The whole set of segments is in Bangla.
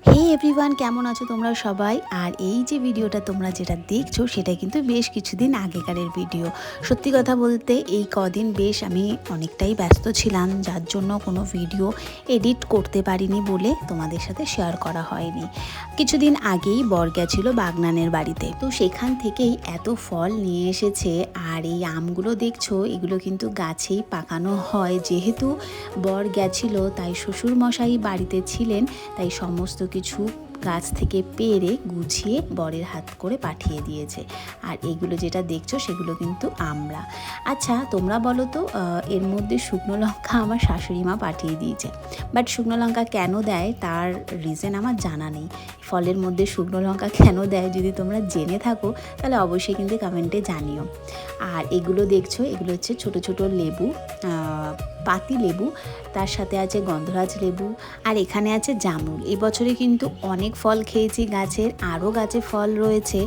হে এভরিওয়ান, কেমন আছো তোমরা সবাই? আর এই যে ভিডিওটা তোমরা যেটা দেখছো সেটা কিন্তু বেশ কিছুদিন আগেকারের ভিডিও। সত্যি কথা বলতে এই কদিন বেশ আমি অনেকটাই ব্যস্ত ছিলাম, যার জন্য কোনো ভিডিও এডিট করতে পারিনি বলে তোমাদের সাথে শেয়ার করা হয়নি। কিছুদিন আগেই বর গেছিলো বাগনানের বাড়িতে, তো সেখান থেকেই এত ফল নিয়ে এসেছে। আর এই আমগুলো দেখছো, এগুলো কিন্তু গাছেই পাকানো হয়। যেহেতু বর গেছিলো তাই শ্বশুরমশাই বাড়িতে ছিলেন, তাই সমস্ত কিছু গাছ থেকে পেড়ে গুছিয়ে বরের হাত করে পাঠিয়ে দিয়েছে। আর এগুলো যেটা দেখছো সেগুলো কিন্তু আমড়া। আচ্ছা তোমরা বলো তো, এর মধ্যে শুকনো লঙ্কা আমার শাশুড়ি মা পাঠিয়ে দিয়েছে। বাট শুকনো লঙ্কা কেন দেয় তার রিজন আমার জানা নেই। ফলের মধ্যে শুকনো লঙ্কা কেন দেয় যদি তোমরা জেনে থাকো তাহলে অবশ্যই কিন্তু কমেন্টে জানিও। আর এগুলো দেখছো, এগুলো হচ্ছে ছোট ছোট লেবু, পাতি লেবু, তার সাথে আছে গন্ধরাজ লেবু, আর এখানে আছে জামরুল। এবছরে কিন্তু অনেক ফল খেয়েছি গাছের, আরও গাছে ফল রয়েছে।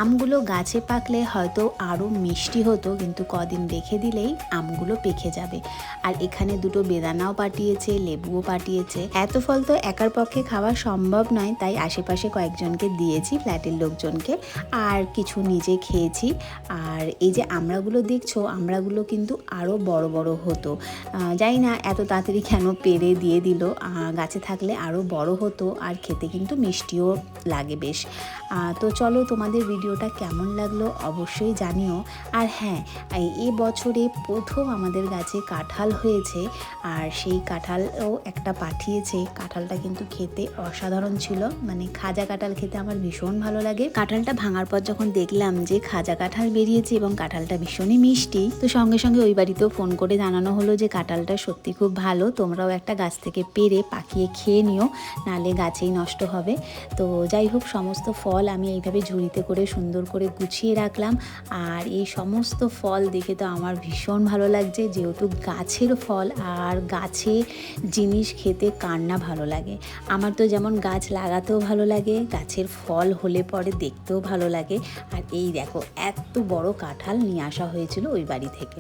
আমগুলো গাছে পাকলে হয়তো আরও মিষ্টি হতো, কিন্তু কদিন রেখে দিলেই আমগুলো পেকে যাবে। আর এখানে দুটো বেদানাও পাঠিয়েছে, লেবুও পাঠিয়েছে। এত ফল তো একার পক্ষে খাওয়া সম্ভব নয়, তাই আশেপাশে কয়েকজনকে দিয়েছি, ফ্ল্যাটের লোকজনকে, আর কিছু নিজে খেয়েছি। আর এই যে আমড়াগুলো দেখছো, আমড়াগুলো কিন্তু আরও বড় বড় হতো। জানি না এত তাড়াতাড়ি কেন পেরে দিয়ে দিল, গাছে থাকলে আরও বড় হতো আর খেতে কিন্তু মিষ্টিও লাগে বেশ। তো চলো, তোমাদের ভিডিওটা কেমন লাগলো অবশ্যই জানিও। আর হ্যাঁ, এই বছরে প্রথম আমাদের গাছে কাঁঠাল হয়েছে, আর সেই কাঁঠালও একটা পাঠিয়েছে। কাঁঠালটা কিন্তু খেতে অসাধারণ ছিল, মানে খাজা কাঁঠাল খেতে আমার ভীষণ ভালো লাগে। কাঁঠালটা ভাঙার পর যখন দেখলাম যে খাজা কাঁঠাল বেরিয়েছে এবং কাঁঠালটা ভীষণই মিষ্টি, তো সঙ্গে সঙ্গে ওই বাড়িতেও ফোন করে জানানো হলো যে কাঁঠালটা সত্যি খুব ভালো, তোমরাও একটা গাছ থেকে পেরে পাকিয়ে খেয়ে নিও, নালে গাছেই নষ্ট হবে। তো যাই হোক, সমস্ত ফল আমি এইভাবে ঝুড়িতে করে সুন্দর করে গুছিয়ে রাখলাম। আর এই সমস্ত ফল দেখে তো আমার ভীষণ ভালো লাগছে, যেহেতু গাছের ফল, আর গাছে জিনিস খেতে কার না ভালো লাগে। আমার তো যেমন গাছ লাগাতেও ভালো লাগে, গাছের ফল হলে পরে দেখতেও ভালো লাগে। আর এই দেখো, এত বড় কাঁঠাল নিয়ে আসা হয়েছিল ওই বাড়ি থেকে।